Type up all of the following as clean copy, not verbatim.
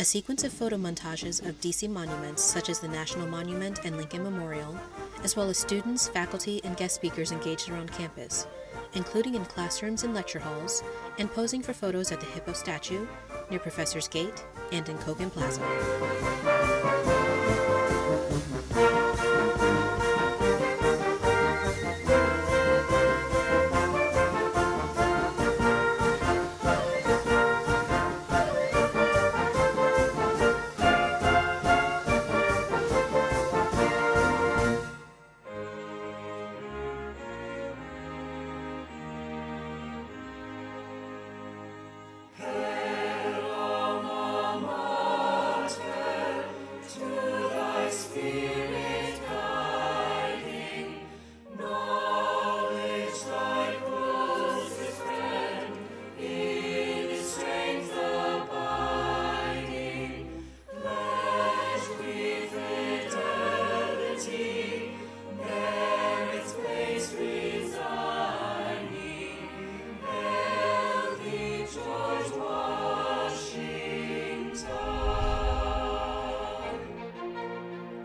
A sequence of photo montages of DC monuments such as the National Monument and Lincoln Memorial, as well as students, faculty, and guest speakers engaged around campus, including in classrooms and lecture halls, and posing for photos at the Hippo statue, near Professor's Gate, and in Kogan Plaza.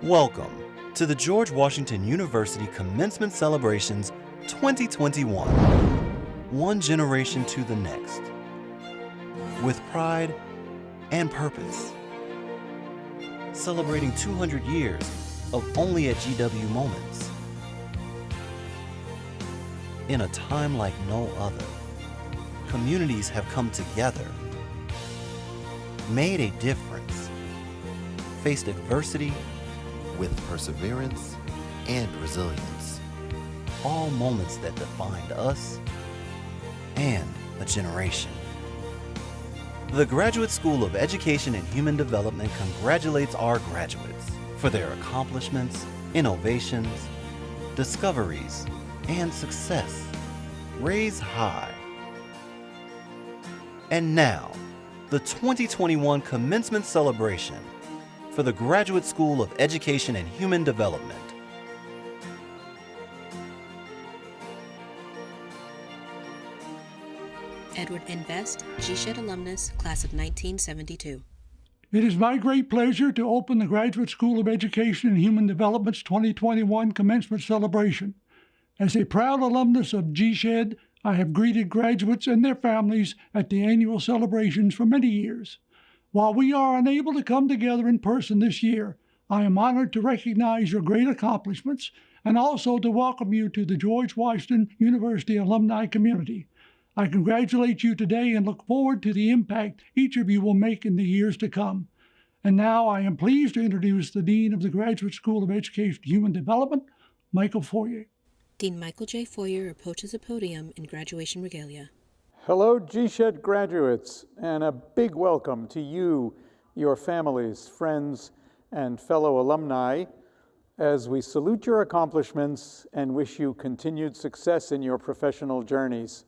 Welcome to the George Washington University Commencement Celebrations 2021, one generation to the next, with pride and purpose, celebrating 200 years of only at GW moments. In a time like no other, communities have come together, made a difference, faced adversity with perseverance and resilience, all moments that defined us and a generation. The Graduate School of Education and Human Development congratulates our graduates for their accomplishments, innovations, discoveries, and success. Raise high. And now, the 2021 Commencement Celebration for the Graduate School of Education and Human Development. Edward N. Best, GSEHD alumnus, class of 1972. It is my great pleasure to open the Graduate School of Education and Human Development's 2021 Commencement Celebration. As a proud alumnus of GSEHD, I have greeted graduates and their families at the annual celebrations for many years. While we are unable to come together in person this year, I am honored to recognize your great accomplishments and also to welcome you to the George Washington University alumni community. I congratulate you today and look forward to the impact each of you will make in the years to come. And now I am pleased to introduce the Dean of the Graduate School of Education and Human Development, Michael Foyer. Dean Michael J. Foyer approaches the podium in graduation regalia. Hello, GSEHD graduates, and a big welcome to you, your families, friends, and fellow alumni as we salute your accomplishments and wish you continued success in your professional journeys.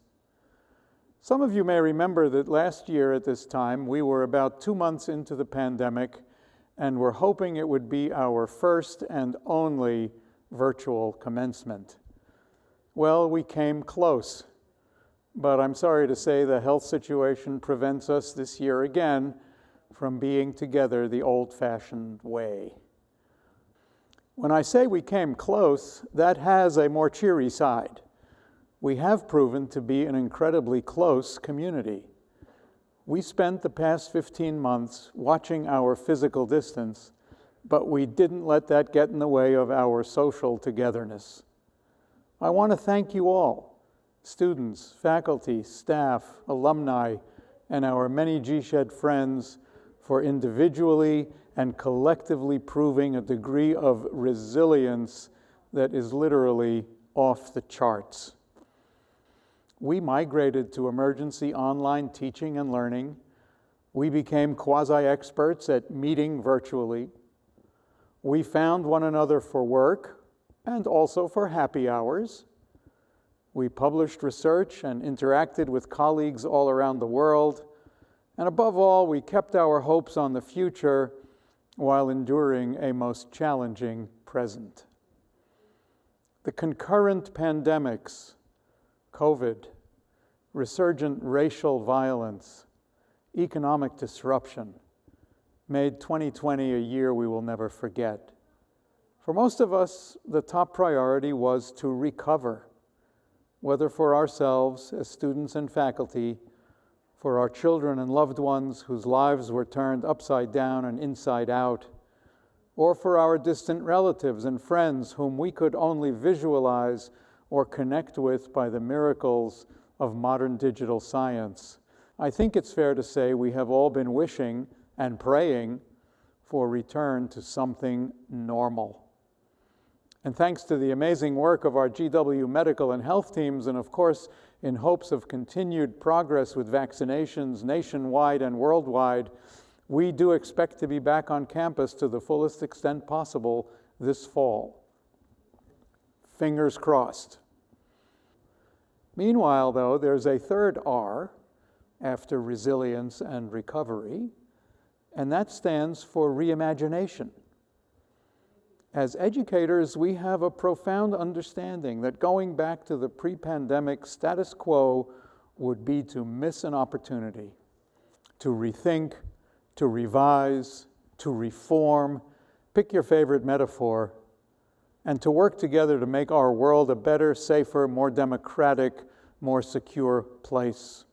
Some of you may remember that last year at this time, we were about 2 months into the pandemic and were hoping it would be our first and only virtual commencement. Well, we came close. But I'm sorry to say the health situation prevents us this year again from being together the old-fashioned way. When I say we came close, that has a more cheery side. We have proven to be an incredibly close community. We spent the past 15 months watching our physical distance, but we didn't let that get in the way of our social togetherness. I want to thank you all, students, faculty, staff, alumni, and our many GSEHD friends for individually and collectively proving a degree of resilience that is literally off the charts. We migrated to emergency online teaching and learning. We became quasi-experts at meeting virtually. We found one another for work and also for happy hours. We published research and interacted with colleagues all around the world. And above all, we kept our hopes on the future while enduring a most challenging present. The concurrent pandemics, COVID, resurgent racial violence, economic disruption, made 2020 a year we will never forget. For most of us, the top priority was to recover, whether for ourselves as students and faculty, for our children and loved ones whose lives were turned upside down and inside out, or for our distant relatives and friends whom we could only visualize or connect with by the miracles of modern digital science. I think it's fair to say we have all been wishing and praying for return to something normal. And thanks to the amazing work of our GW medical and health teams, and of course, in hopes of continued progress with vaccinations nationwide and worldwide, we do expect to be back on campus to the fullest extent possible this fall. Fingers crossed. Meanwhile, though, there's a third R after resilience and recovery, and that stands for reimagination. As educators, we have a profound understanding that going back to the pre-pandemic status quo would be to miss an opportunity to rethink, to revise, to reform, pick your favorite metaphor, and to work together to make our world a better, safer, more democratic, more secure place.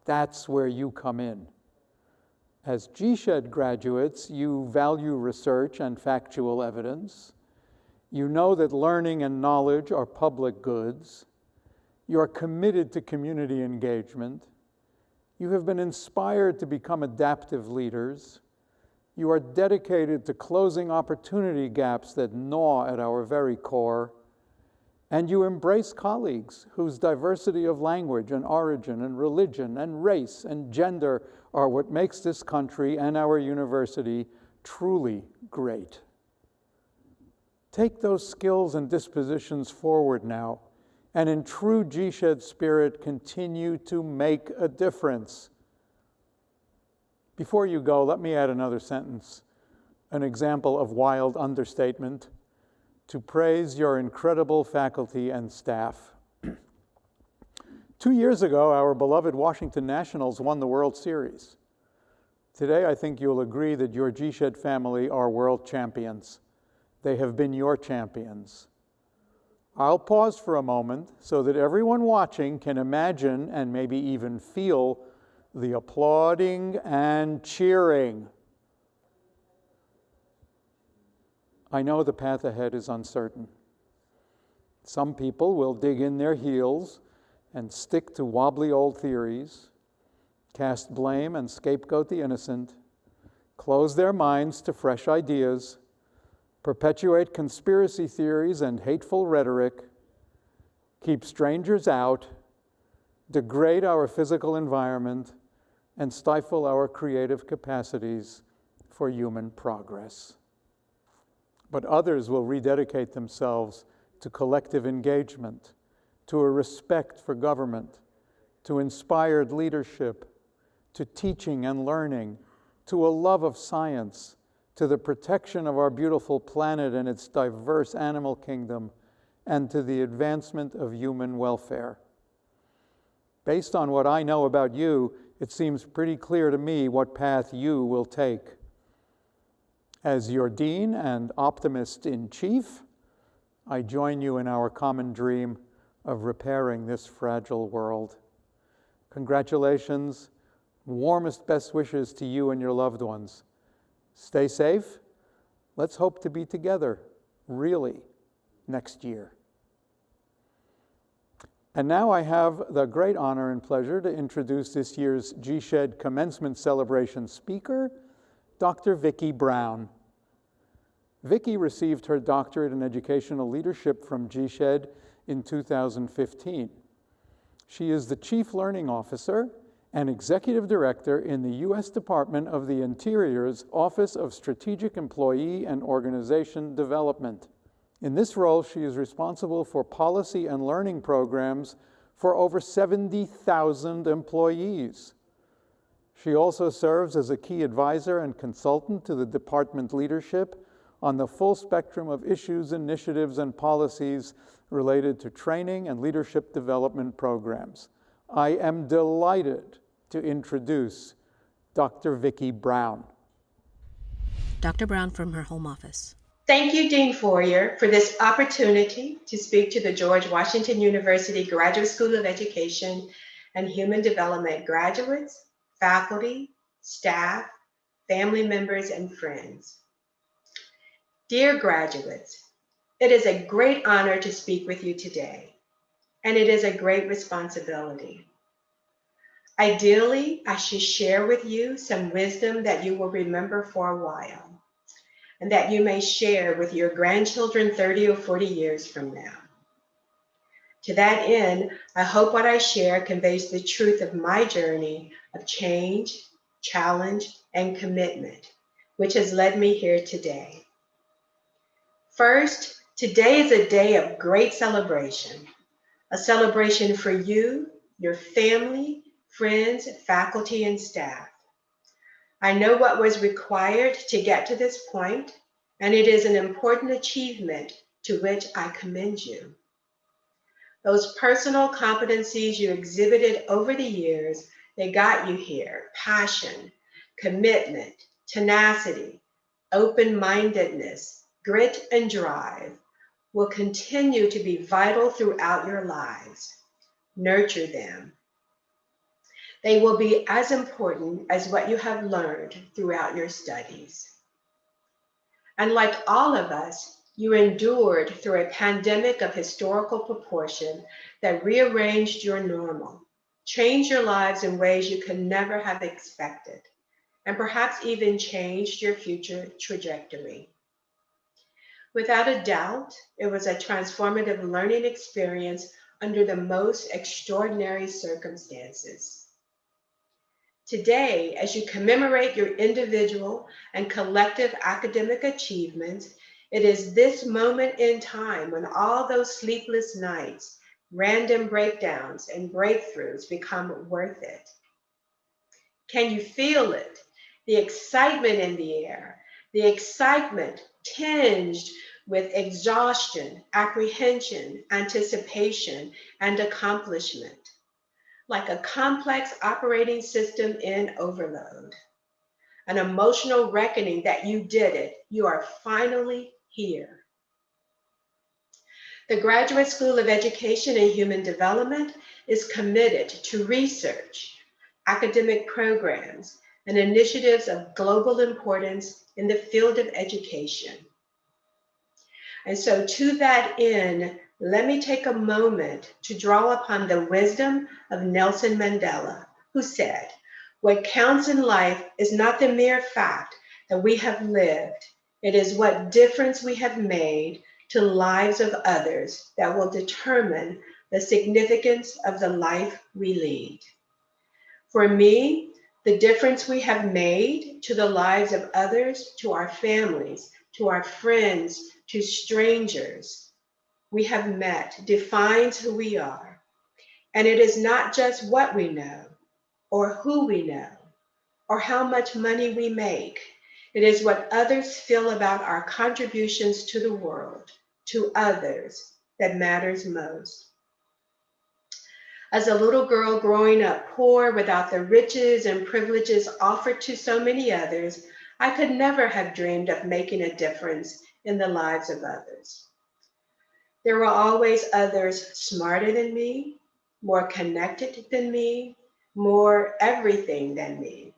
That's where you come in. As GSEHD graduates, you value research and factual evidence. You know that learning and knowledge are public goods. You are committed to community engagement. You have been inspired to become adaptive leaders. You are dedicated to closing opportunity gaps that gnaw at our very core. And you embrace colleagues whose diversity of language and origin and religion and race and gender are what makes this country and our university truly great. Take those skills and dispositions forward now, and in true GSEHD spirit, continue to make a difference. Before you go, let me add another sentence, an example of wild understatement, to praise your incredible faculty and staff. 2 years ago, our beloved Washington Nationals won the World Series. Today, I think you'll agree that your GSEHD family are world champions. They have been your champions. I'll pause for a moment so that everyone watching can imagine and maybe even feel the applauding and cheering. I know the path ahead is uncertain. Some people will dig in their heels and stick to wobbly old theories, cast blame and scapegoat the innocent, close their minds to fresh ideas, perpetuate conspiracy theories and hateful rhetoric, keep strangers out, degrade our physical environment, and stifle our creative capacities for human progress. But others will rededicate themselves to collective engagement, to a respect for government, to inspired leadership, to teaching and learning, to a love of science, to the protection of our beautiful planet and its diverse animal kingdom, and to the advancement of human welfare. Based on what I know about you, it seems pretty clear to me what path you will take. As your dean and optimist in chief, I join you in our common dream of repairing this fragile world. Congratulations, warmest best wishes to you and your loved ones. Stay safe. Let's hope to be together, really, next year. And now I have the great honor and pleasure to introduce this year's GSEHD Commencement Celebration speaker, Dr. Vicki Brown. Vicki received her doctorate in educational leadership from GSEHD in 2015. She is the Chief Learning Officer and Executive Director in the U.S. Department of the Interior's Office of Strategic Employee and Organization Development. In this role, she is responsible for policy and learning programs for over 70,000 employees. She also serves as a key advisor and consultant to the department leadership on the full spectrum of issues, initiatives, and policies related to training and leadership development programs. I am delighted to introduce Dr. Vicki Brown. Dr. Brown from her home office. Thank you, Dean Foyer, for this opportunity to speak to the George Washington University Graduate School of Education and Human Development graduates, faculty, staff, family members, and friends. Dear graduates, it is a great honor to speak with you today, and it is a great responsibility. Ideally, I should share with you some wisdom that you will remember for a while, and that you may share with your grandchildren 30 or 40 years from now. To that end, I hope what I share conveys the truth of my journey of change, challenge, and commitment, which has led me here today. First, today is a day of great celebration, a celebration for you, your family, friends, faculty, and staff. I know what was required to get to this point, and it is an important achievement to which I commend you. Those personal competencies you exhibited over the years, they got you here: passion, commitment, tenacity, open-mindedness, grit, and drive will continue to be vital throughout your lives. Nurture them. They will be as important as what you have learned throughout your studies. And like all of us, you endured through a pandemic of historical proportion that rearranged your normal, changed your lives in ways you could never have expected, and perhaps even changed your future trajectory. Without a doubt, it was a transformative learning experience under the most extraordinary circumstances. Today, as you commemorate your individual and collective academic achievements, it is this moment in time when all those sleepless nights, random breakdowns, and breakthroughs become worth it. Can you feel it? The excitement in the air, the excitement tinged with exhaustion, apprehension, anticipation, and accomplishment, like a complex operating system in overload. An emotional reckoning that you did it. You are finally here. The Graduate School of Education and Human Development is committed to research, academic programs, and initiatives of global importance in the field of education. And so to that end, let me take a moment to draw upon the wisdom of Nelson Mandela, who said, "What counts in life is not the mere fact that we have lived, it is what difference we have made to the lives of others that will determine the significance of the life we lead." For me, the difference we have made to the lives of others, to our families, to our friends, to strangers we have met, defines who we are. And it is not just what we know, or who we know, or how much money we make. It is what others feel about our contributions to the world, to others, that matters most. As a little girl growing up poor, without the riches and privileges offered to so many others, I could never have dreamed of making a difference in the lives of others. There were always others smarter than me, more connected than me, more everything than me.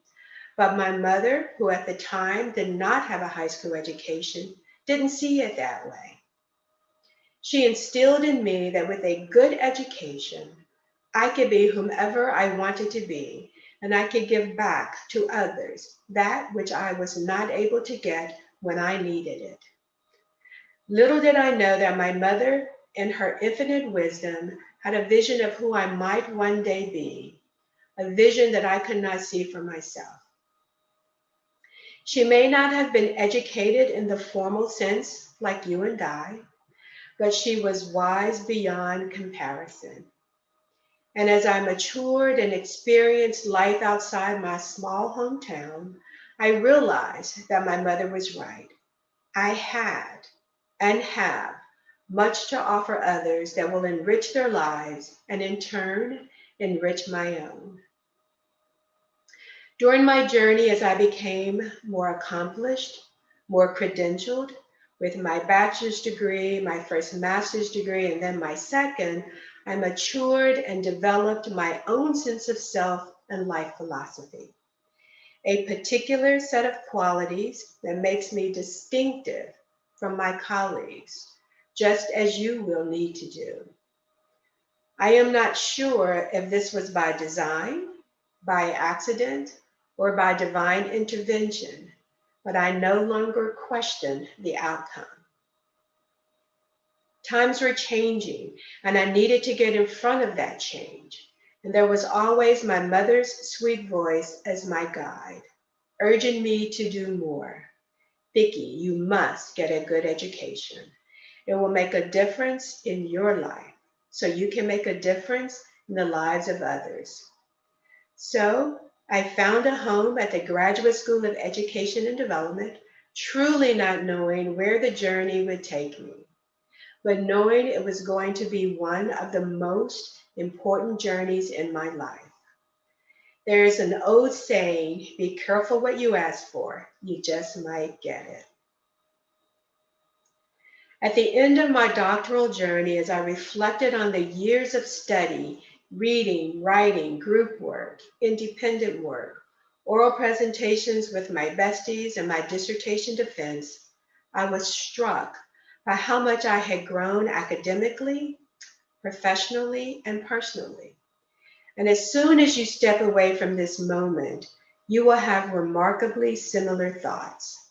But my mother, who at the time did not have a high school education, didn't see it that way. She instilled in me that with a good education, I could be whomever I wanted to be, and I could give back to others that which I was not able to get when I needed it. Little did I know that my mother, in her infinite wisdom, had a vision of who I might one day be, a vision that I could not see for myself. She may not have been educated in the formal sense like you and I, but she was wise beyond comparison. And as I matured and experienced life outside my small hometown, I realized that my mother was right. I had and have much to offer others that will enrich their lives and in turn, enrich my own. During my journey, as I became more accomplished, more credentialed, with my bachelor's degree, my first master's degree, and then my second, I matured and developed my own sense of self and life philosophy. A particular set of qualities that makes me distinctive from my colleagues, just as you will need to do. I am not sure if this was by design, by accident, or by divine intervention, but I no longer question the outcome. Times were changing, and I needed to get in front of that change. And there was always my mother's sweet voice as my guide, urging me to do more. Vicki, you must get a good education. It will make a difference in your life, so you can make a difference in the lives of others. So I found a home at the Graduate School of Education and Development, truly not knowing where the journey would take me, but knowing it was going to be one of the most important journeys in my life. There is an old saying, be careful what you ask for, you just might get it. At the end of my doctoral journey, as I reflected on the years of study, reading, writing, group work, independent work, oral presentations with my besties, and my dissertation defense, I was struck by how much I had grown academically, professionally, and personally. And as soon as you step away from this moment, you will have remarkably similar thoughts.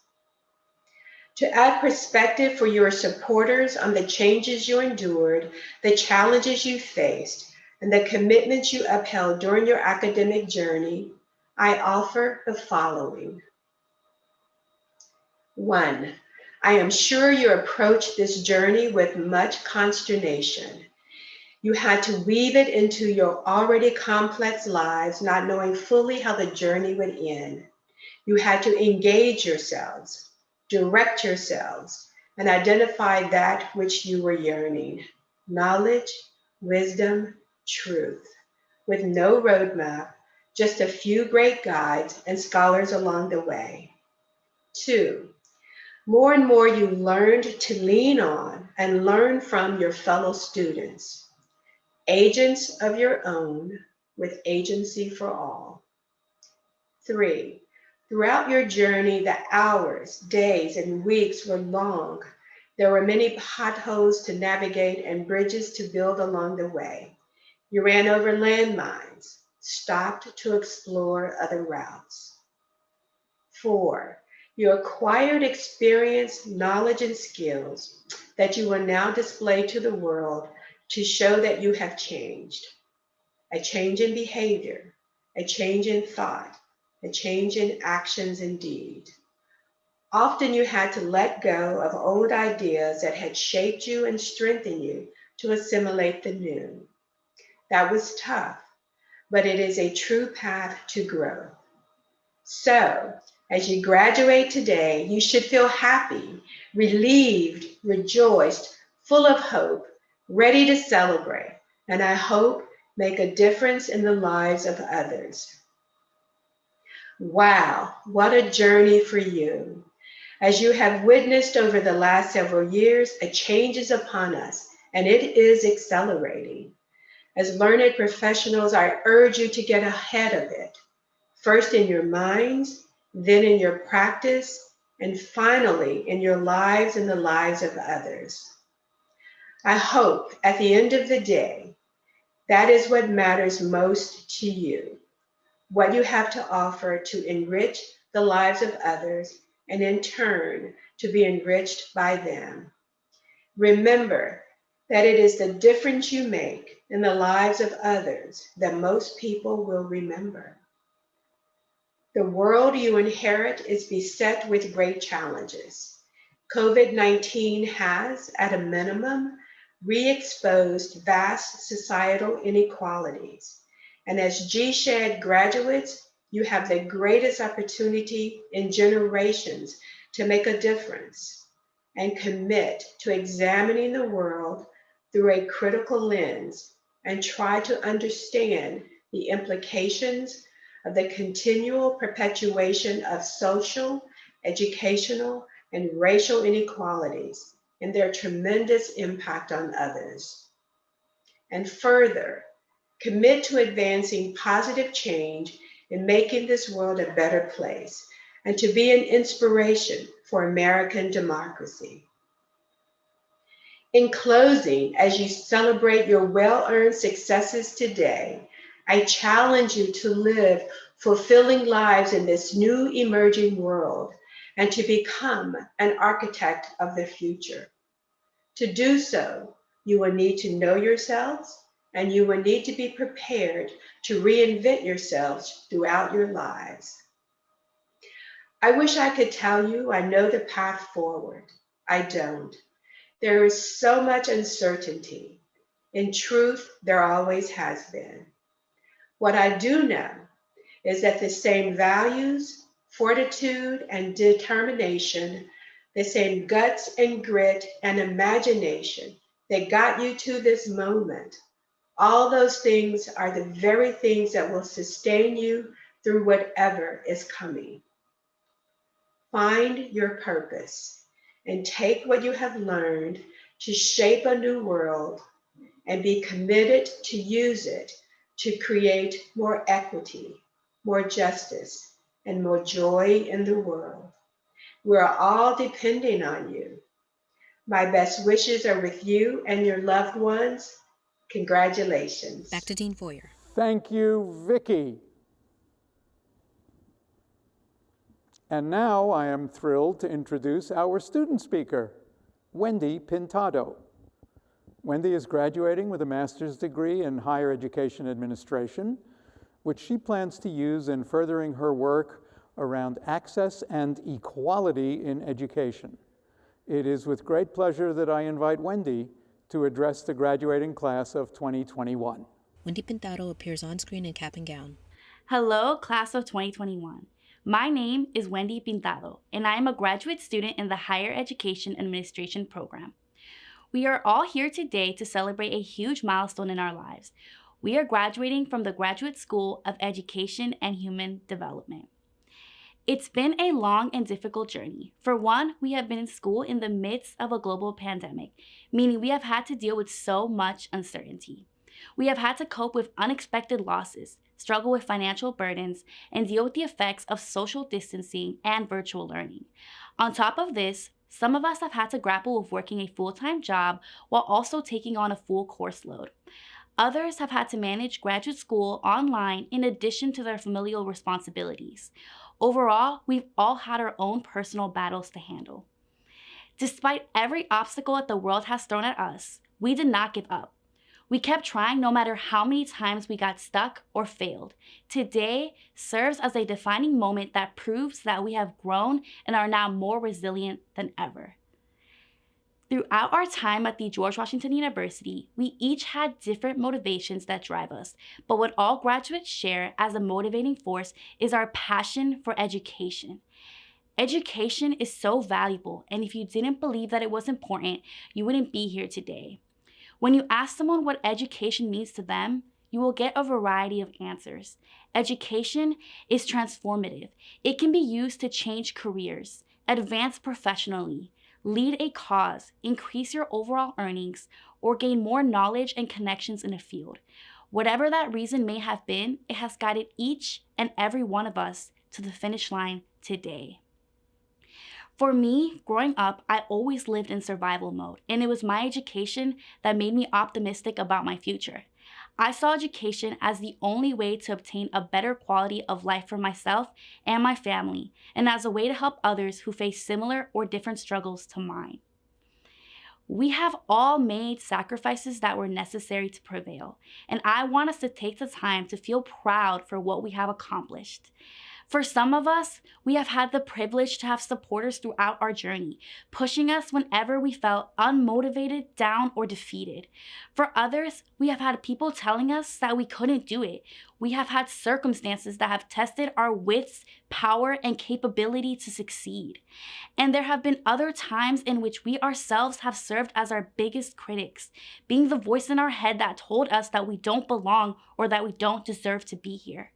To add perspective for your supporters on the changes you endured, the challenges you faced, and the commitments you upheld during your academic journey, I offer the following. 1, I am sure you approached this journey with much consternation. You had to weave it into your already complex lives, not knowing fully how the journey would end. You had to engage yourselves, direct yourselves, and identify that which you were yearning, knowledge, wisdom, truth, with no roadmap, just a few great guides and scholars along the way. 2, more and more you learned to lean on and learn from your fellow students, agents of your own with agency for all. 3, throughout your journey, the hours, days, and weeks were long. There were many potholes to navigate and bridges to build along the way. You ran over landmines, stopped to explore other routes. 4, you acquired experience, knowledge, and skills that you will now display to the world to show that you have changed. A change in behavior, a change in thought, a change in actions and deed. Often you had to let go of old ideas that had shaped you and strengthened you to assimilate the new. That was tough, but it is a true path to growth. So, as you graduate today, you should feel happy, relieved, rejoiced, full of hope, ready to celebrate, and I hope make a difference in the lives of others. Wow, what a journey for you. As you have witnessed over the last several years, a change is upon us, and it is accelerating. As learned professionals, I urge you to get ahead of it, first in your minds, then in your practice, and finally in your lives and the lives of others. I hope at the end of the day, that is what matters most to you, what you have to offer to enrich the lives of others and in turn to be enriched by them. Remember that it is the difference you make in the lives of others that most people will remember. The world you inherit is beset with great challenges. COVID-19 has, at a minimum, re-exposed vast societal inequalities. And as GSEHD graduates, you have the greatest opportunity in generations to make a difference and commit to examining the world through a critical lens and try to understand the implications of the continual perpetuation of social, educational, and racial inequalities and their tremendous impact on others. And further, commit to advancing positive change and making this world a better place, and to be an inspiration for American democracy. In closing, as you celebrate your well-earned successes today, I challenge you to live fulfilling lives in this new emerging world and to become an architect of the future. To do so, you will need to know yourselves, and you will need to be prepared to reinvent yourselves throughout your lives. I wish I could tell you I know the path forward. I don't. There is so much uncertainty. In truth, there always has been. What I do know is that the same values, fortitude, and determination, the same guts and grit and imagination that got you to this moment, all those things are the very things that will sustain you through whatever is coming. Find your purpose and take what you have learned to shape a new world and be committed to use it to create more equity, more justice, and more joy in the world. We're all depending on you. My best wishes are with you and your loved ones. Congratulations. Back to Dean Foyer. Thank you, Vicki. And now I am thrilled to introduce our student speaker, Wendy Pintado. Wendy is graduating with a master's degree in higher education administration, which she plans to use in furthering her work around access and equality in education. It is with great pleasure that I invite Wendy to address the graduating class of 2021. Wendy Pintado appears on screen in cap and gown. Hello, class of 2021. My name is Wendy Pintado, and I am a graduate student in the Higher Education Administration program. We are all here today to celebrate a huge milestone in our lives. We are graduating from the Graduate School of Education and Human Development. It's been a long and difficult journey. For one, we have been in school in the midst of a global pandemic, meaning we have had to deal with so much uncertainty. We have had to cope with unexpected losses, struggle with financial burdens, and deal with the effects of social distancing and virtual learning. On top of this, some of us have had to grapple with working a full-time job while also taking on a full course load. Others have had to manage graduate school online in addition to their familial responsibilities. Overall, we've all had our own personal battles to handle. Despite every obstacle that the world has thrown at us, we did not give up. We kept trying no matter how many times we got stuck or failed. Today serves as a defining moment that proves that we have grown and are now more resilient than ever. Throughout our time at the George Washington University, we each had different motivations that drive us, but what all graduates share as a motivating force is our passion for education. Education is so valuable, and if you didn't believe that it was important, you wouldn't be here today. When you ask someone what education means to them, you will get a variety of answers. Education is transformative. It can be used to change careers, advance professionally, lead a cause, increase your overall earnings, or gain more knowledge and connections in a field. Whatever that reason may have been, it has guided each and every one of us to the finish line today. For me, growing up, I always lived in survival mode, and it was my education that made me optimistic about my future. I saw education as the only way to obtain a better quality of life for myself and my family, and as a way to help others who face similar or different struggles to mine. We have all made sacrifices that were necessary to prevail, and I want us to take the time to feel proud for what we have accomplished. For some of us, we have had the privilege to have supporters throughout our journey, pushing us whenever we felt unmotivated, down, or defeated. For others, we have had people telling us that we couldn't do it. We have had circumstances that have tested our wits, power, and capability to succeed. And there have been other times in which we ourselves have served as our biggest critics, being the voice in our head that told us that we don't belong or that we don't deserve to be here.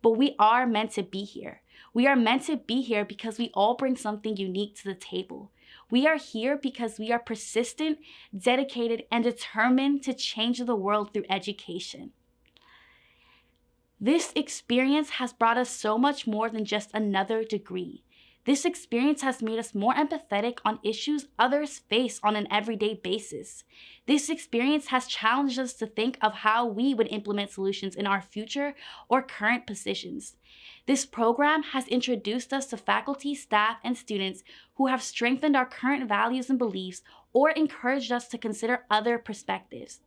but we are meant to be here. We are meant to be here because we all bring something unique to the table. We are here because we are persistent, dedicated, and determined to change the world through education. This experience has brought us so much more than just another degree. This experience has made us more empathetic on issues others face on an everyday basis. This experience has challenged us to think of how we would implement solutions in our future or current positions. This program has introduced us to faculty, staff, and students who have strengthened our current values and beliefs or encouraged us to consider other perspectives.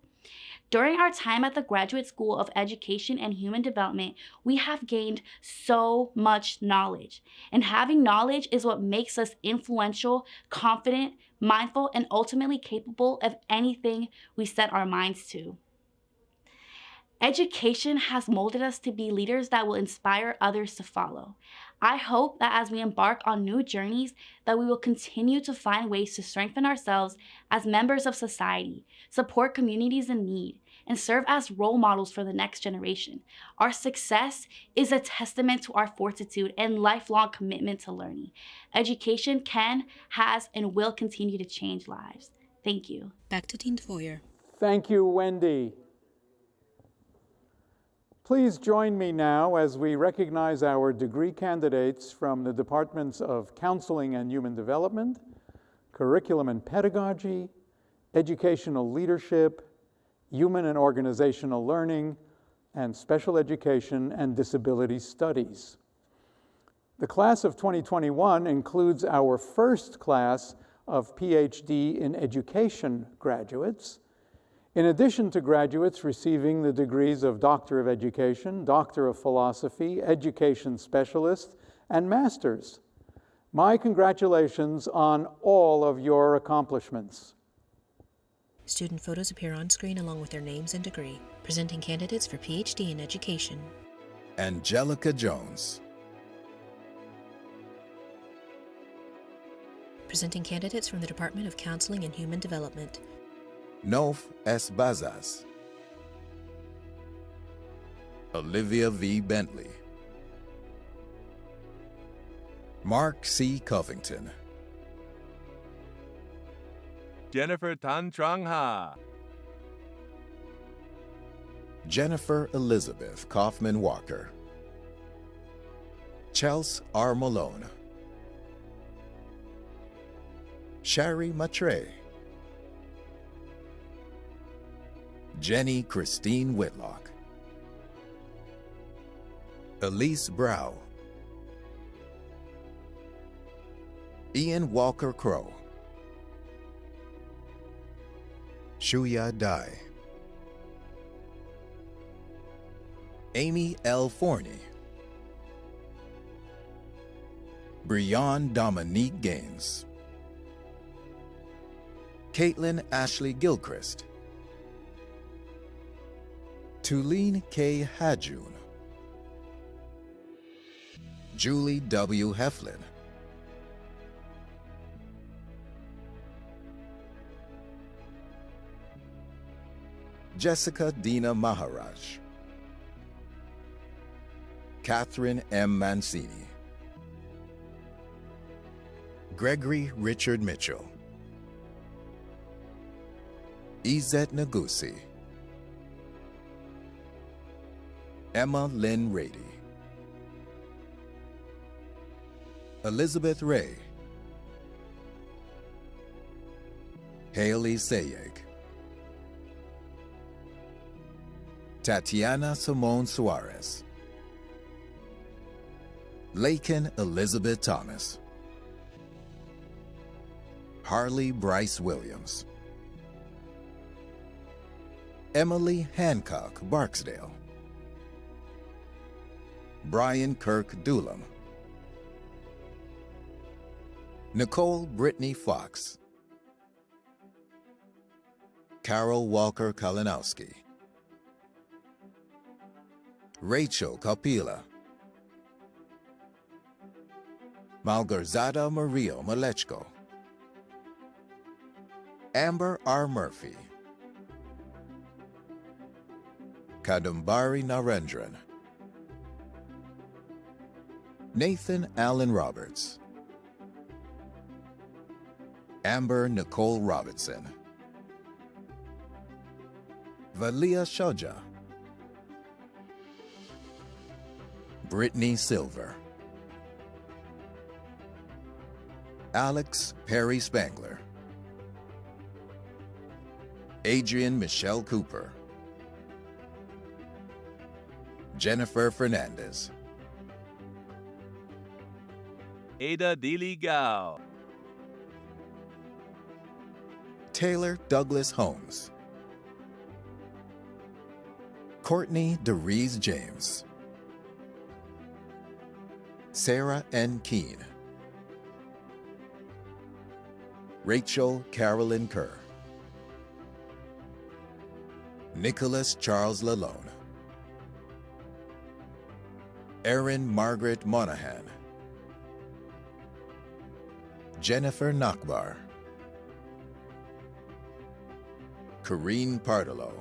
During our time at the Graduate School of Education and Human Development, we have gained so much knowledge. And having knowledge is what makes us influential, confident, mindful, and ultimately capable of anything we set our minds to. Education has molded us to be leaders that will inspire others to follow. I hope that as we embark on new journeys, that we will continue to find ways to strengthen ourselves as members of society, support communities in need, and serve as role models for the next generation. Our success is a testament to our fortitude and lifelong commitment to learning. Education can, has, and will continue to change lives. Thank you. Back to Dean Foyer. Thank you, Wendy. Please join me now as we recognize our degree candidates from the Departments of Counseling and Human Development, Curriculum and Pedagogy, Educational Leadership, Human and Organizational Learning, and Special Education and Disability Studies. The class of 2021 includes our first class of PhD in Education graduates, in addition to graduates receiving the degrees of Doctor of Education, Doctor of Philosophy, Education Specialist, and Masters. My congratulations on all of your accomplishments. Student photos appear on screen along with their names and degree. Presenting candidates for PhD in Education. Angelica Jones. Presenting candidates from the Department of Counseling and Human Development. Nof S. Bazas. Olivia V. Bentley. Mark C. Covington. Jennifer Tan Trang Ha. Jennifer Elizabeth Kaufman Walker. Chelsea R. Malone. Shari Matre. Jenny Christine Whitlock. Elise Brow. Ian Walker Crow. Shuya Dai. Amy L. Forney. Brianne Dominique Gaines. Caitlin Ashley Gilchrist. Tulene K. Hadjun. Julie W. Heflin. Jessica Dina Maharaj. Catherine M. Mancini. Gregory Richard Mitchell. Izet Nagusi. Emma Lynn Rady. Elizabeth Ray. Haley Sayeg. Tatiana Simone Suarez. Lakin Elizabeth Thomas. Harley Bryce Williams. Emily Hancock Barksdale. Brian Kirk Doolam. Nicole Brittany Fox. Carol Walker Kalinowski. Rachel Kapila. Malgorzata Maria Malechko. Amber R. Murphy. Kadumbari Narendran. Nathan Allen Roberts, Amber Nicole Robertson, Valia Shoja, Brittany Silver, Alex Perry Spangler, Adrian Michelle Cooper, Jennifer Fernandez, Ada Dili Gao, Taylor Douglas Holmes, Courtney DeReese James, Sarah N. Keene, Rachel Carolyn Kerr, Nicholas Charles Lalone, Erin Margaret Monahan, Jennifer Nakbar, Corrine Pardelow,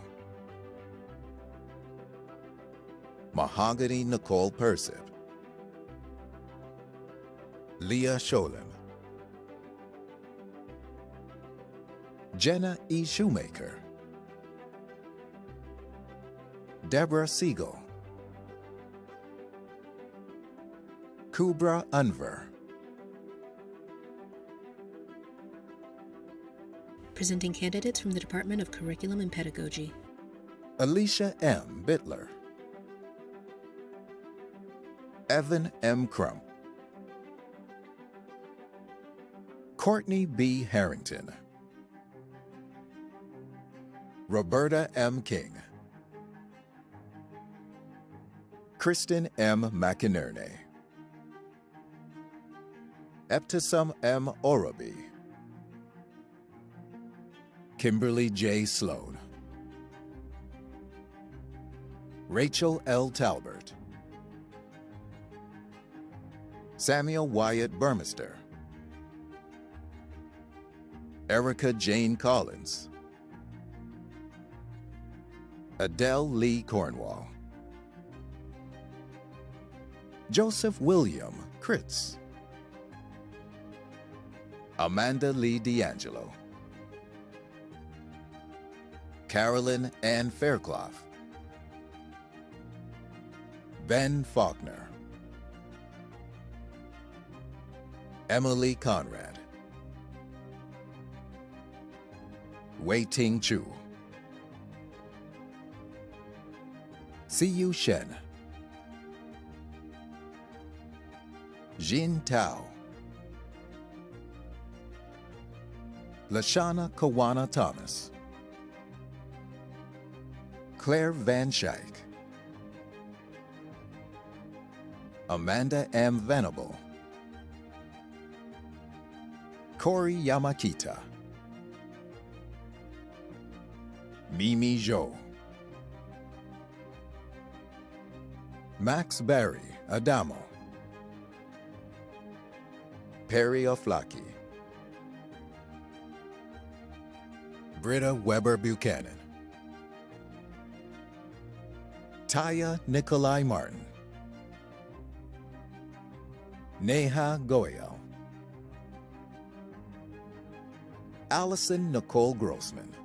Mahogany Nicole Persip, Leah Sholem, Jenna E. Shoemaker, Deborah Siegel, Kubra Unver, Presenting candidates from the Department of Curriculum and Pedagogy. Alicia M. Bittler, Evan M. Crump, Courtney B. Harrington, Roberta M. King, Kristen M. McInerney, Eptisum M. Oroby, Kimberly J. Sloan, Rachel L. Talbert, Samuel Wyatt Burmester, Erica Jane Collins, Adele Lee Cornwall, Joseph William Kritz, Amanda Lee D'Angelo, Carolyn Ann Fairclough, Ben Faulkner, Emily Conrad, Wei Ting Chu, Siyu Shen, Jin Tao, Lashana Kawana Thomas, Claire Van Schaik, Amanda M. Venable, Corey Yamakita, Mimi Zhou, Max Barry Adamo, Perry Oflaki, Britta Weber Buchanan, Taya Nikolai Martin, Neha Goyal, Allison Nicole Grossman,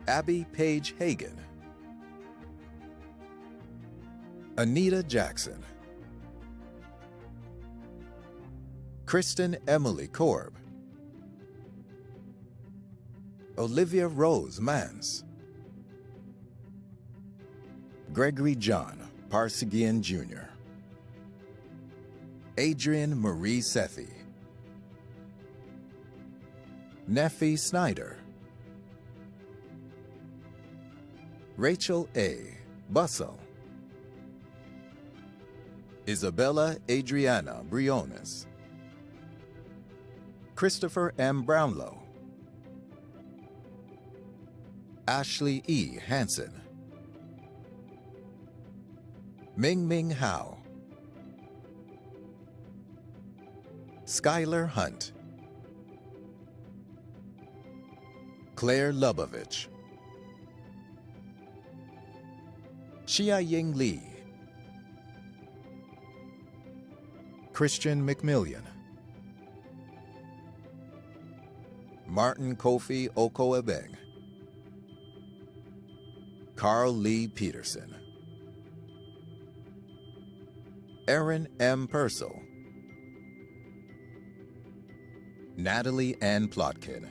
Abby Paige Hagan, Anita Jackson, Kristen Emily Korb, Olivia Rose Mans, Gregory John Parsegian Jr., Adrian Marie Sethi, Neffy Snyder, Rachel A. Bussell, Isabella Adriana Briones, Christopher M. Brownlow, Ashley E. Hansen, Ming Ming Hao, Skylar Hunt, Claire Lubovich, Xia Ying Li, Christian McMillian, Martin Kofi Okoebeng, Carl Lee Peterson, Aaron M. Purcell, Natalie Ann Plotkin,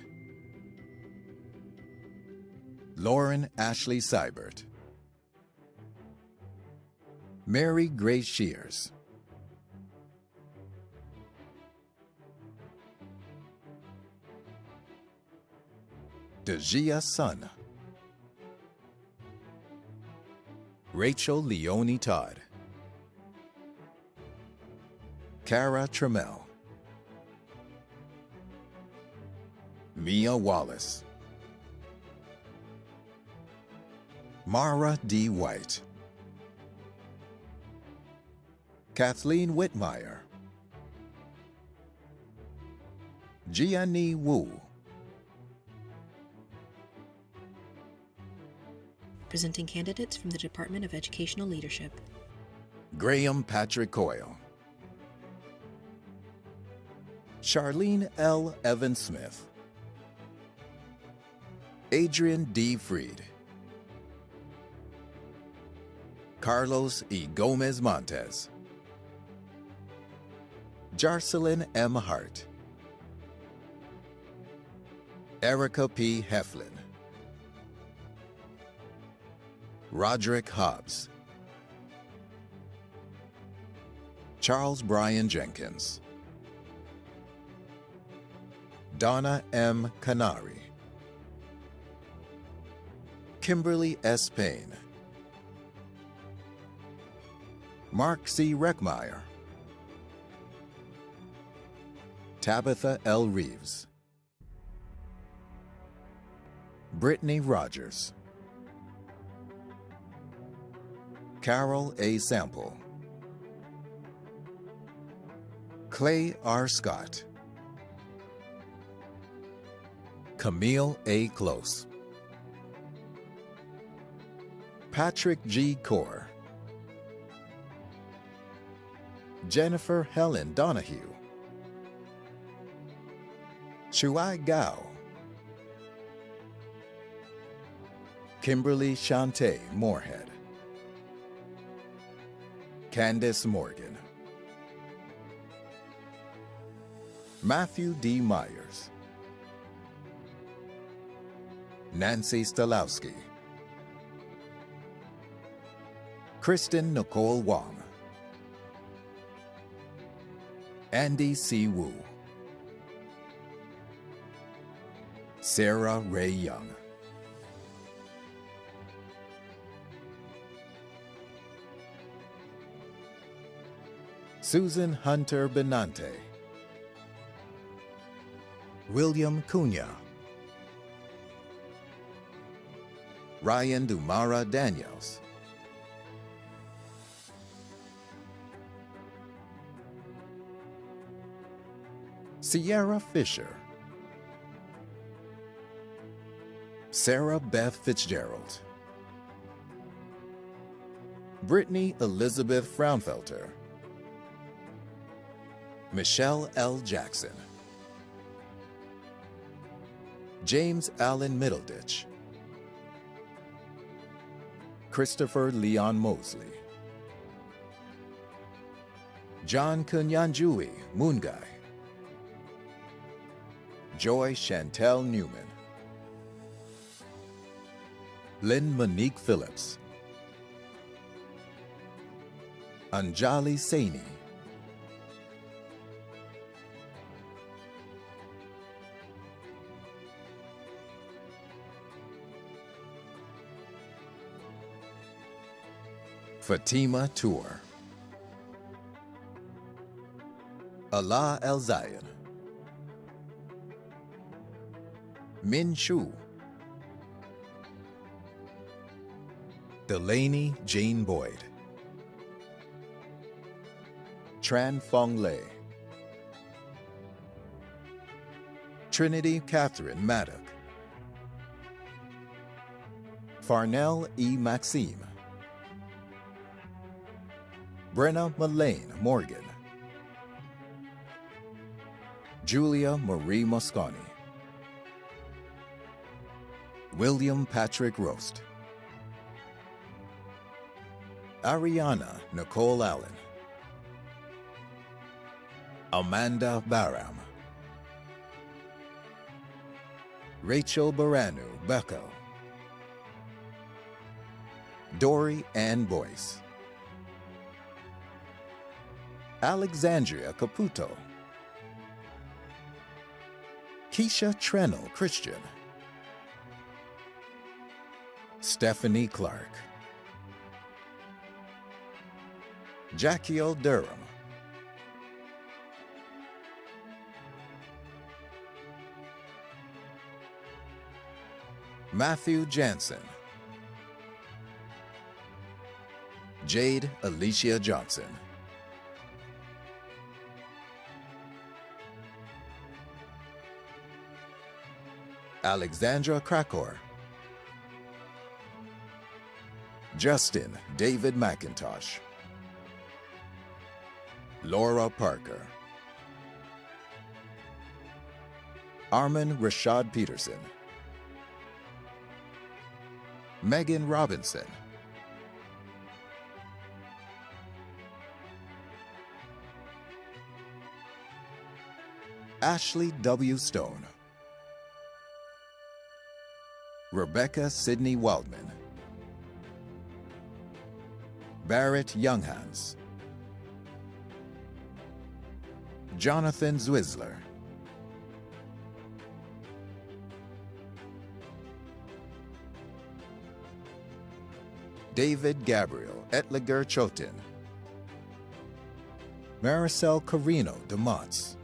Lauren Ashley Seibert, Mary Grace Shears, Dejia Sun, Rachel Leonie Todd, Kara Trammell, Mia Wallace, Mara D. White, Kathleen Whitmire, Jiani Wu, Presenting candidates from the Department of Educational Leadership. Graham Patrick Coyle, Charlene L. Evans Smith, Adrian D. Freed, Carlos E. Gomez Montes, Jarcelyn M. Hart, Erica P. Heflin, Roderick Hobbs, Charles Brian Jenkins, Donna M. Canary, Kimberly S. Payne, Mark C. Reckmeyer, Tabitha L. Reeves, Brittany Rogers, Carol A. Sample, Clay R. Scott, Camille A. Close, Patrick G. Core, Jennifer Helen Donahue, Shuai Gao, Kimberly Shantae Moorhead, Candace Morgan, Matthew D. Myers, Nancy Stalowski, Kristen Nicole Wong, Andy C. Wu, Sarah Ray Young, Susan Hunter Benante, William Cunha, Ryan Dumara Daniels, Sierra Fisher, Sarah Beth Fitzgerald, Brittany Elizabeth Fraunfelter, Michelle L. Jackson, James Allen Middleditch, Christopher Leon Mosley, John Kunyanjui Mungai, Joy Chantel Newman, Lynn Monique Phillips, Anjali Saini, Fatima Tour, Allah El Zayan, Min Shu, Delaney Jane Boyd, Tran Fong Lei, Trinity Catherine Maddock, Farnell E. Maxime, Brenna Mullane Morgan, Julia Marie Mosconi, William Patrick Roast, Ariana Nicole Allen, Amanda Baram, Rachel Baranu Beckel, Dory Ann Boyce, Alexandria Caputo, Keisha Trenel Christian, Stephanie Clark, Jackie O. Durham, Matthew Jansen, Jade Alicia Johnson, Alexandra Krakor, Justin David McIntosh, Laura Parker, Armin Rashad Peterson, Megan Robinson, Ashley W. Stone, Rebecca Sidney Waldman, Barrett Younghans, Jonathan Zwizzler, David Gabriel Etliger Chotin, Maricel Carino de Monts,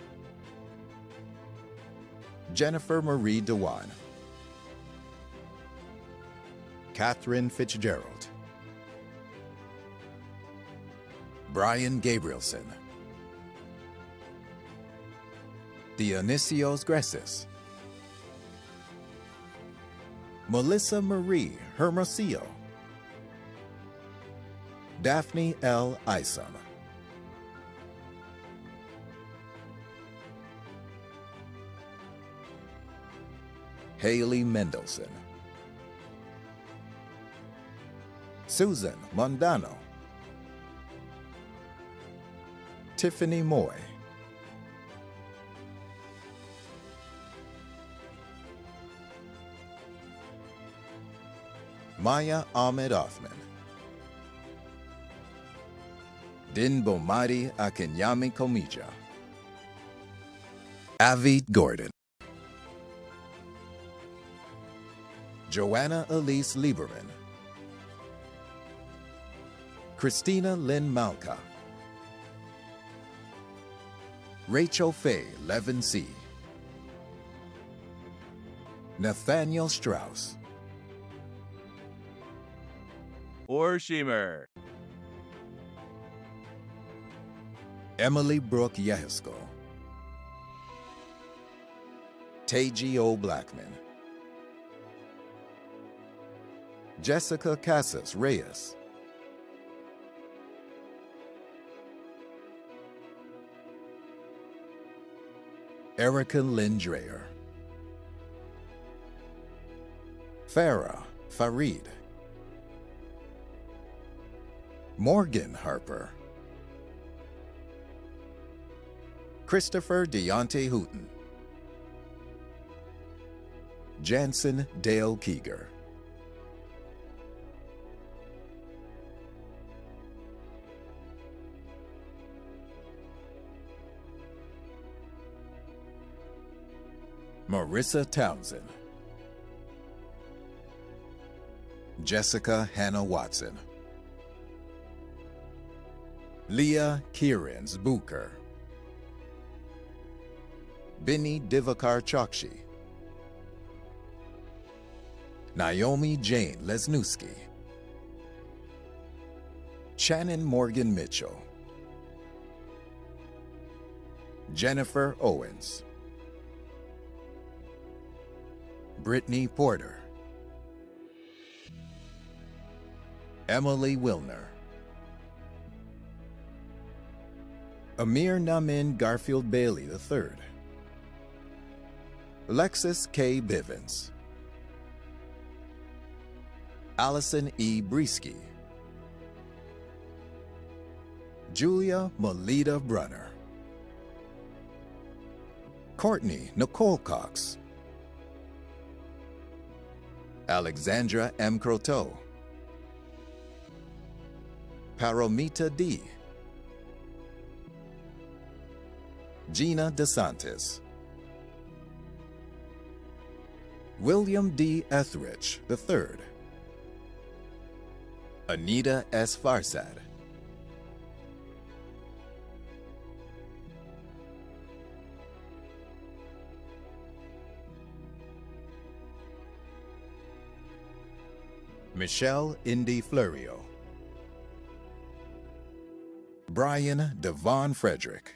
Jennifer Marie Dewan, Catherine Fitzgerald, Brian Gabrielson, Dionisios Gresis, Melissa Marie Hermosillo, Daphne L. Isom, Haley Mendelson, Susan Mondano, Tiffany Moy, Maya Ahmed Othman, Din Bomadi Akenyami Komija, Avi Gordon, Joanna Elise Lieberman, Christina Lynn Malka, Rachel Faye Levin C., Nathaniel Strauss, Orshimer, Emily Brooke Yehisko, Teji O. Blackman, Jessica Casas Reyes, Erica Lynn Dreyer, Farah Farid, Morgan Harper, Christopher Deontay Hooten, Jansen Dale Keeger, Marissa Townsend, Jessica Hannah Watson, Leah Kierans Booker, Binny Divakar Chokshi, Naomi Jane Lesnewski, Shannon Morgan Mitchell, Jennifer Owens, Brittany Porter, Emily Wilner, Amir Namin Garfield Bailey III, Alexis K. Bivens, Allison E. Brisky, Julia Melita Brunner, Courtney Nicole Cox, Alexandra M. Croteau, Paramita D., Gina DeSantis, William D. Etheridge III, Anita S. Farsad, Michelle Indy Florio, Brian Devon Frederick,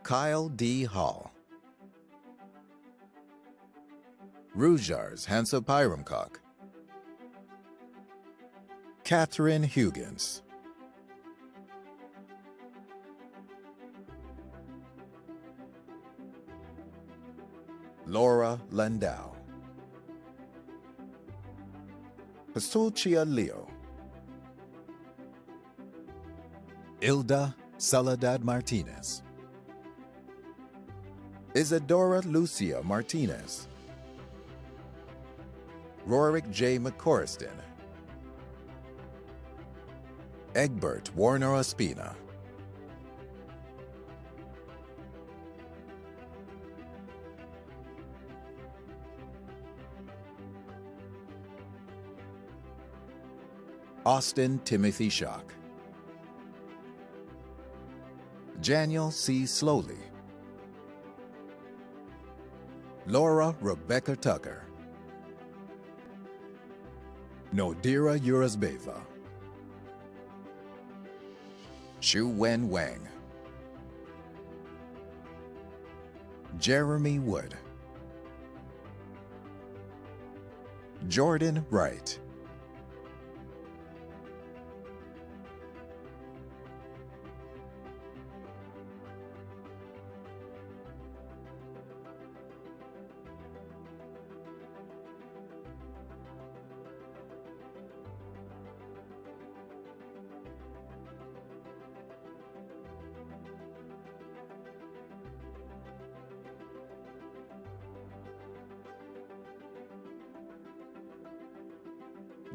Kyle D. Hall, Rujars Hansa Pyramcock, Catherine Huggins, Laura Landau, Pastulcia Leo, Ilda Soledad Martinez, Isadora Lucia Martinez, Rorick J. McCorriston, Egbert Warner Ospina, Austin Timothy Schock, Daniel C. Slowly, Laura Rebecca Tucker, Nodira Urasbeva, Shu Wen Wang, Jeremy Wood, Jordan Wright,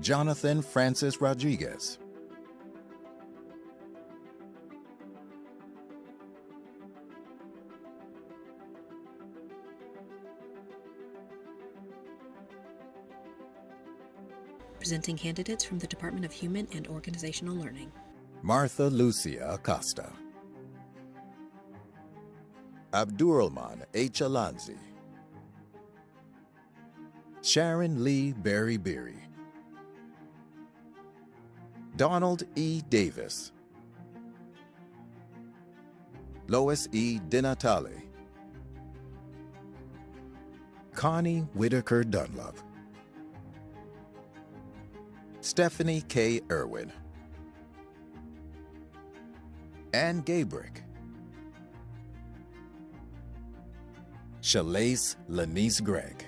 Jonathan Francis Rodriguez, Presenting candidates from the Department of Human and Organizational Learning. Martha Lucia Acosta, Abdurrahman H. Alanzi, Sharon Lee Berry Beery, Donald E. Davis, Lois E. DiNatale, Connie Whitaker Dunlop, Stephanie K. Irwin, Ann Gabrick, Shalace Lanice Gregg,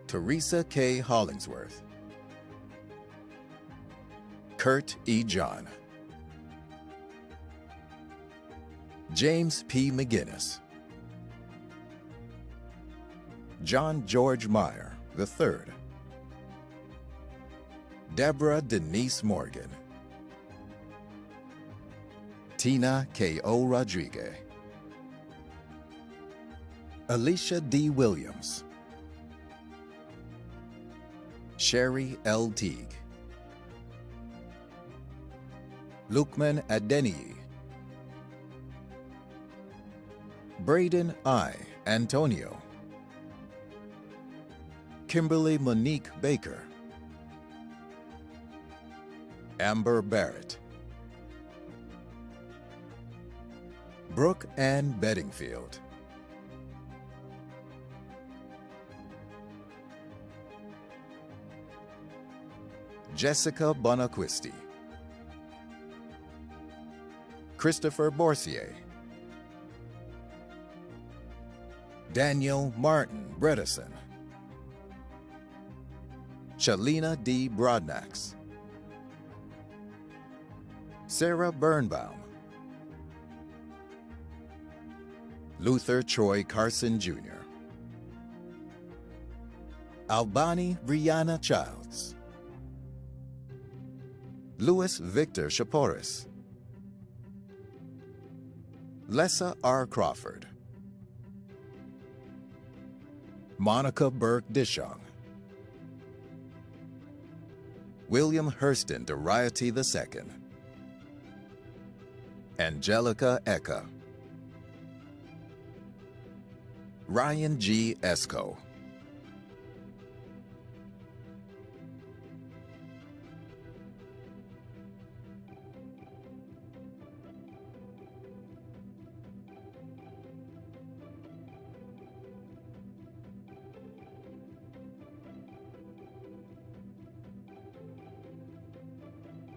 Teresa K. Hollingsworth, Kurt E. John, James P. McGinnis, John George Meyer III, Deborah Denise Morgan, Tina K.O. Rodriguez, Alicia D. Williams, Sherry L. Teague, Lukman Adeniyi, Braden I. Antonio, Kimberly Monique Baker, Amber Barrett, Brooke Ann Bedingfield, Jessica Bonaquisti, Christopher Borsier, Daniel Martin Bredesen, Shalina D. Brodnax, Sarah Birnbaum, Luther Troy Carson Jr., Albani Brianna Childs, Louis Victor Shaporis, Lessa R. Crawford, Monica Burke Dishong, William Hurston Doriety II, Angelica Eka, Ryan G. Esco,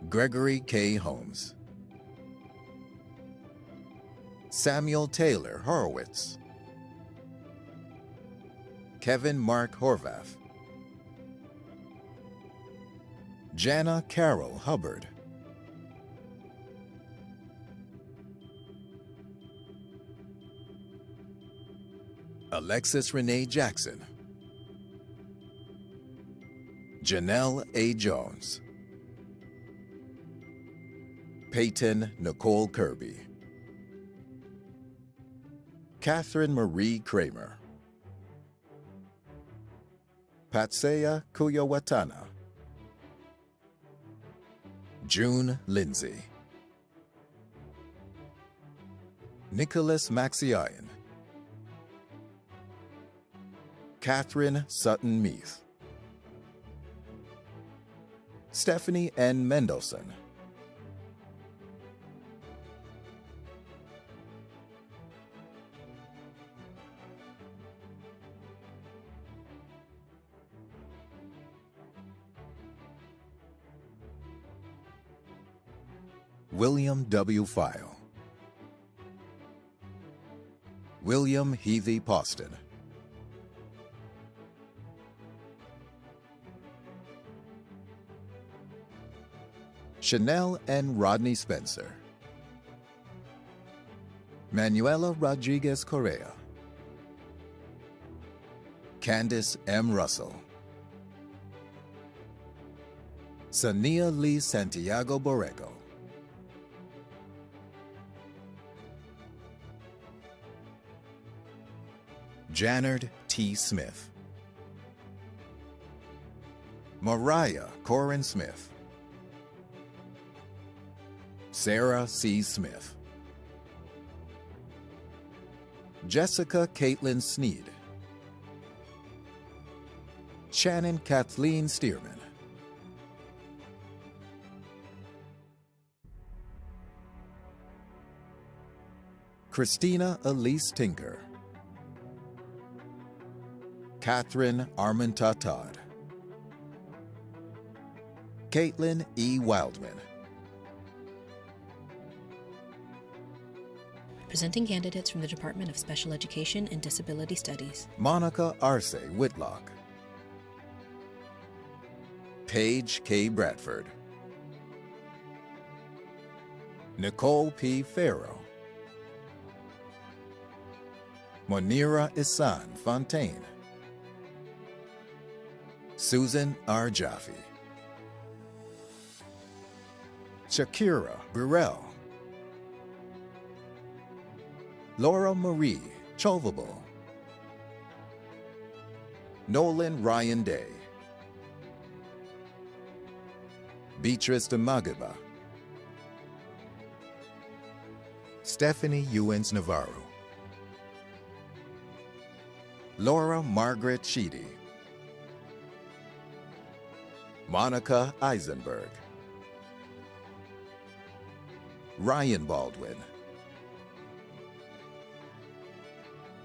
Gregory K. Holmes, Samuel Taylor Horowitz, Kevin Mark Horvath, Jana Carol Hubbard, Alexis Renee Jackson, Janelle A. Jones, Peyton Nicole Kirby, Catherine Marie Kramer, Patseya Kuyawatana, June Lindsay, Nicholas Maxiayan, Catherine Sutton Meath, Stephanie N. Mendelson, William W. File, William Heathy Poston, Chanel N. Rodney Spencer, Manuela Rodriguez Correa, Candice M. Russell, Sania Lee Santiago Borrego, Jannard T. Smith, Mariah Corin Smith, Sarah C. Smith, Jessica Caitlin Sneed, Shannon Kathleen Stearman, Christina Elise Tinker, Catherine Armenta Todd, Caitlin E. Wildman, Presenting candidates from the Department of Special Education and Disability Studies. Monica Arce Whitlock, Paige K. Bradford, Nicole P. Farrow, Monira Isan Fontaine, Susan R. Jaffe, Shakira Burrell, Laura Marie Chovable, Nolan Ryan Day, Beatrice de Magiba, Stephanie Ewens Navarro, Laura Margaret Sheedy, Monica Eisenberg, Ryan Baldwin,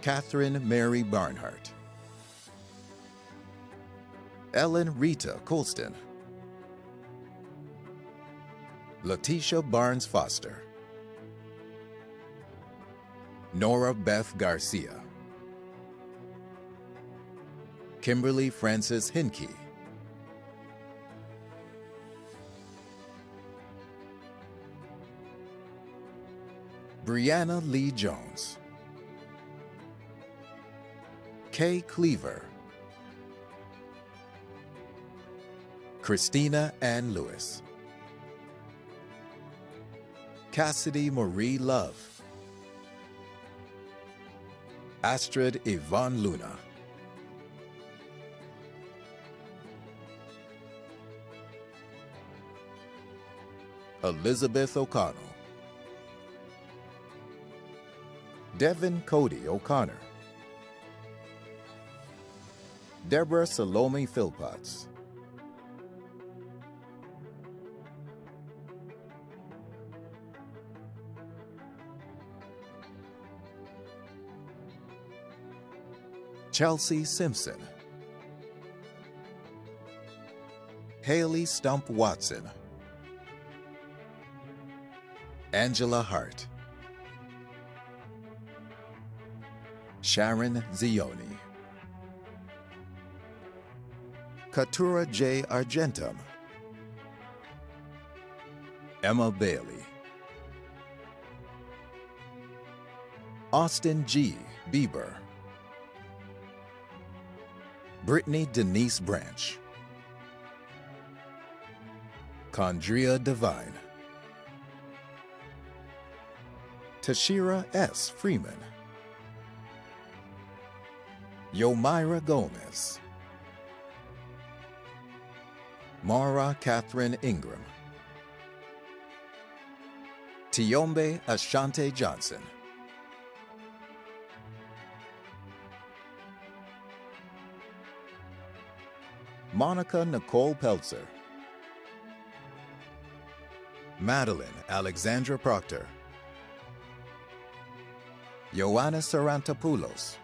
Catherine Mary Barnhart, Ellen Rita Colston, Letitia Barnes Foster, Nora Beth Garcia, Kimberly Francis Hinke, Brianna Lee Jones, Kay Cleaver, Christina Ann Lewis, Cassidy Marie Love, Astrid Yvonne Luna, Elizabeth O'Connell, Devin Cody O'Connor, Deborah Salome Philpotts, Chelsea Simpson, Haley Stump Watson, Angela Hart, Sharon Zioni, Katura J. Argentum, Emma Bailey, Austin G. Bieber, Brittany Denise Branch, Condria Devine, Tashira S. Freeman, Yomira Gomez, Mara Catherine Ingram, Tiombe Ashante Johnson, Monica Nicole Peltzer, Madeline Alexandra Proctor, Ioanna Sarantopoulos,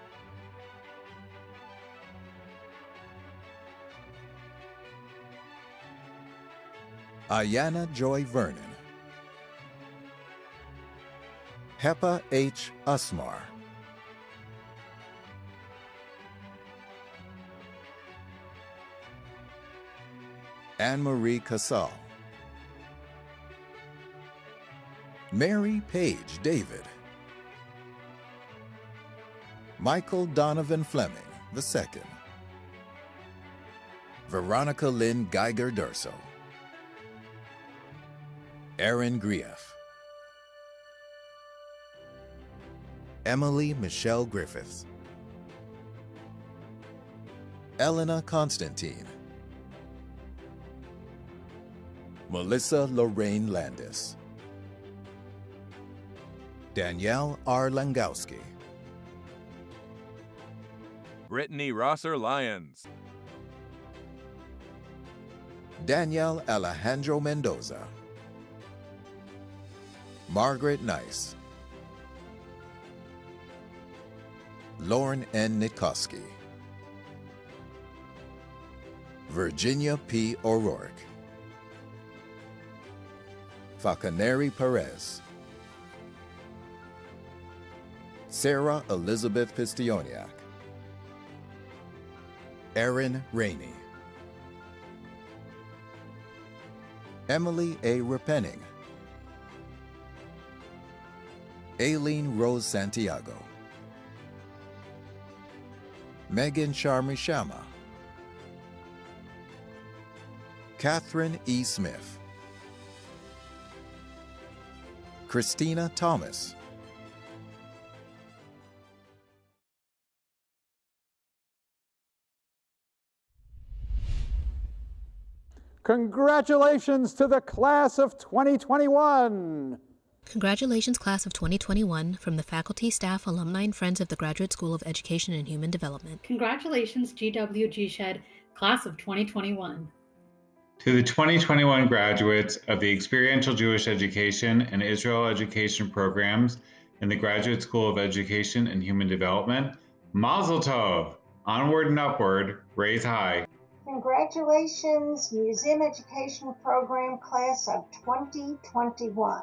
Ayana Joy Vernon, Hepa H. Usmar, Anne-Marie Casal, Mary Page David, Michael Donovan Fleming II, Veronica Lynn Geiger Durso, Erin Grief, Emily Michelle Griffiths, Elena Constantine, Melissa Lorraine Landis, Danielle R. Langowski, Brittany Rosser Lyons, Danielle Alejandro Mendoza, Margaret Nice, Lauren N. Nitkoski, Virginia P. O'Rourke, Fakaneri Perez, Sarah Elizabeth Pistioniak, Erin Rainey, Emily A. Repenning, Aileen Rose Santiago, Megan Sharmi Shama, Catherine E. Smith, Christina Thomas, Congratulations to the class of 2021! Congratulations, Class of 2021, from the faculty, staff, alumni, and friends of the Graduate School of Education and Human Development. Congratulations, GW GSEHD Class of 2021. To the 2021 graduates of the Experiential Jewish Education and Israel Education programs in the Graduate School of Education and Human Development, Mazel Tov! Onward and upward, raise high. Congratulations, Museum Education Program Class of 2021.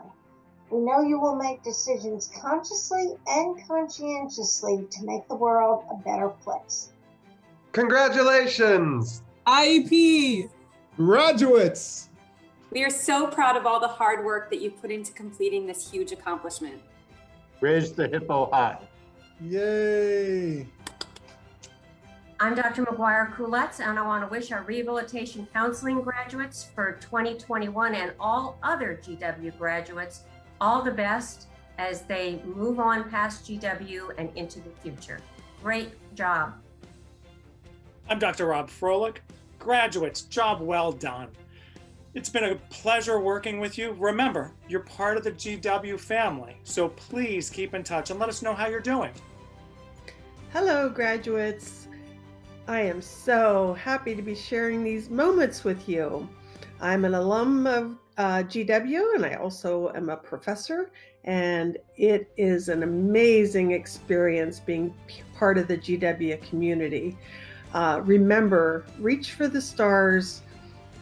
We know you will make decisions consciously and conscientiously to make the world a better place. Congratulations! IEP! Graduates! We are so proud of all the hard work that you put into completing this huge accomplishment. Raise the hippo high. Yay! I'm Dr. McGuire-Couletz, and I want to wish our rehabilitation counseling graduates for 2021 and all other GW graduates all the best as they move on past GW and into the future. Great job. I'm Dr. Rob Froelich. Graduates, job well done. It's been a pleasure working with you. Remember, you're part of the GW family, so please keep in touch and let us know how you're doing. Hello, graduates. I am so happy to be sharing these moments with you. I'm an alum of GW, and I also am a professor, and it is an amazing experience being part of the GW community. Remember, reach for the stars,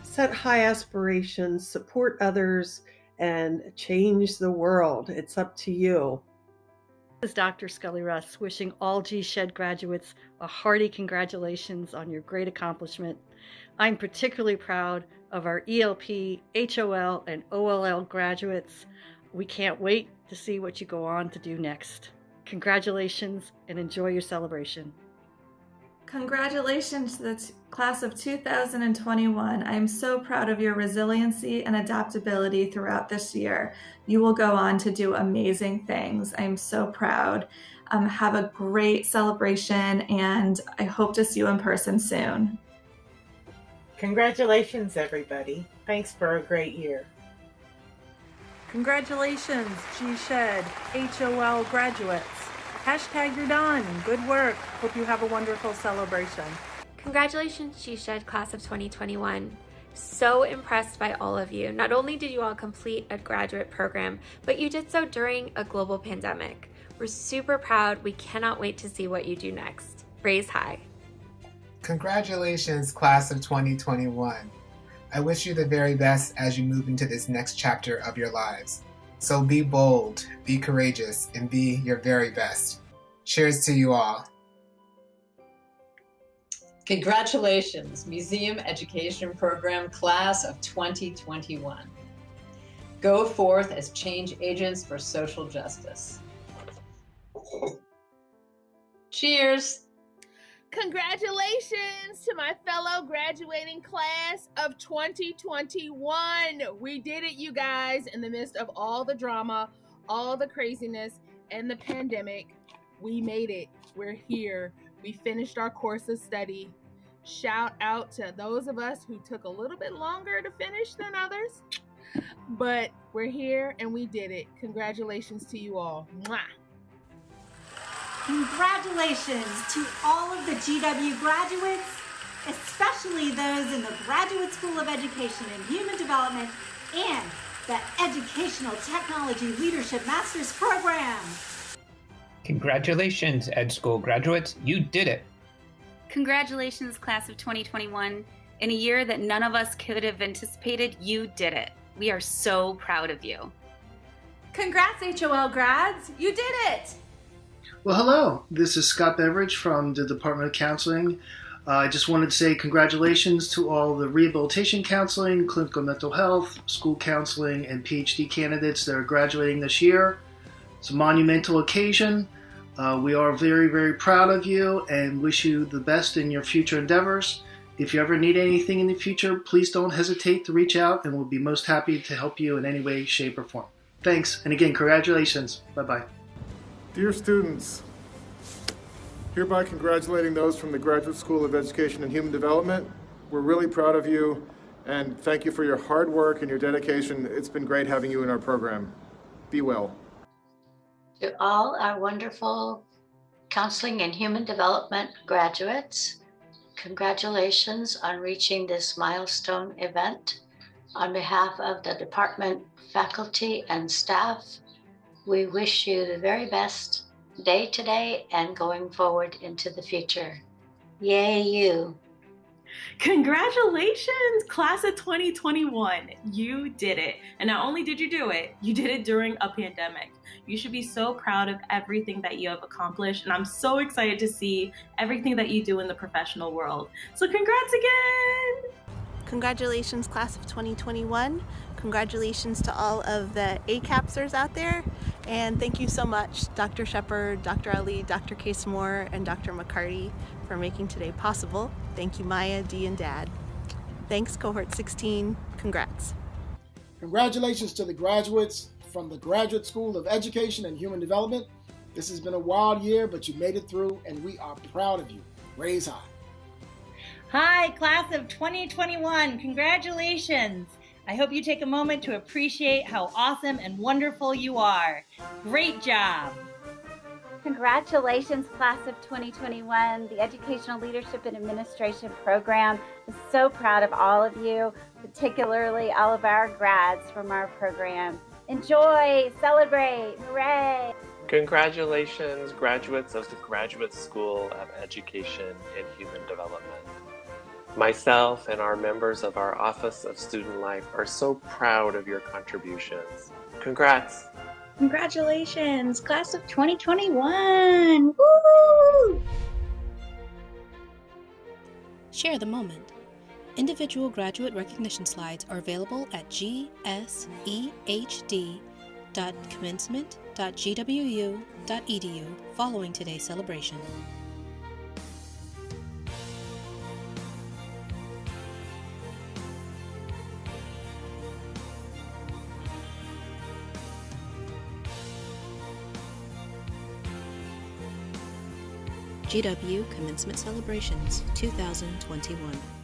set high aspirations, support others, and change the world. It's up to you. This is Dr. Scully Russ, wishing all GSHED graduates a hearty congratulations on your great accomplishment. I'm particularly proud of our ELP, HOL, and OLL graduates. We can't wait to see what you go on to do next. Congratulations and enjoy your celebration. Congratulations to the class of 2021. I'm so proud of your resiliency and adaptability throughout this year. You will go on to do amazing things. I'm so proud. Have a great celebration, and I hope to see you in person soon. Congratulations, everybody. Thanks for a great year. Congratulations, GSHED, HOL graduates. Hashtag you're done. Good work. Hope you have a wonderful celebration. Congratulations, GSHED Class of 2021. So impressed by all of you. Not only did you all complete a graduate program, but you did so during a global pandemic. We're super proud. We cannot wait to see what you do next. Raise high. Congratulations, Class of 2021. I wish you the very best as you move into this next chapter of your lives. So be bold, be courageous, and be your very best. Cheers to you all. Congratulations, Museum Education Program Class of 2021. Go forth as change agents for social justice. Cheers. Congratulations to my fellow graduating class of 2021. We did it, you guys, in the midst of all the drama, all the craziness, and the pandemic. We made it. We're here. We finished our course of study. Shout out to those of us who took a little bit longer to finish than others, but we're here and we did it. Congratulations to you all. Mwah. Congratulations to all of the GW graduates, especially those in the Graduate School of Education and Human Development and the Educational Technology Leadership Master's Program. Congratulations, Ed School graduates. You did it. Congratulations, Class of 2021. In a year that none of us could have anticipated, you did it. We are so proud of you. Congrats, HOL grads. You did it. Well, hello. This is Scott Beveridge from the Department of Counseling. I just wanted to say congratulations to all the rehabilitation counseling, clinical mental health, school counseling, and PhD candidates that are graduating this year. It's a monumental occasion. We are very, very proud of you and wish you the best in your future endeavors. If you ever need anything in the future, please don't hesitate to reach out, and we'll be most happy to help you in any way, shape, or form. Thanks, and again, congratulations. Bye-bye. Dear students, hereby congratulating those from the Graduate School of Education and Human Development. We're really proud of you, and thank you for your hard work and your dedication. It's been great having you in our program. Be well. To all our wonderful Counseling and Human Development graduates, congratulations on reaching this milestone event. On behalf of the department, faculty, and staff, we wish you the very best day to day and going forward into the future. Yay, you. Congratulations, class of 2021. You did it. And not only did you do it, you did it during a pandemic. You should be so proud of everything that you have accomplished. And I'm so excited to see everything that you do in the professional world. So congrats again. Congratulations, class of 2021. Congratulations to all of the ACAPSers out there. And thank you so much, Dr. Shepard, Dr. Ali, Dr. Case-Moore, and Dr. McCarty for making today possible. Thank you, Maya, Dee, and Dad. Thanks, Cohort 16. Congrats. Congratulations to the graduates from the Graduate School of Education and Human Development. This has been a wild year, but you made it through, and we are proud of you. Raise high. Hi, class of 2021. Congratulations. I hope you take a moment to appreciate how awesome and wonderful you are. Great job. Congratulations, class of 2021. The Educational Leadership and Administration program is so proud of all of you, particularly all of our grads from our program. Enjoy, celebrate, hooray. Congratulations, graduates of the Graduate School of Education and Human Development. Myself and our members of our Office of Student Life are so proud of your contributions. Congrats! Congratulations, class of 2021! Woo! Share the moment. Individual graduate recognition slides are available at gsehd.commencement.gwu.edu following today's celebration. GW Commencement Celebrations 2021.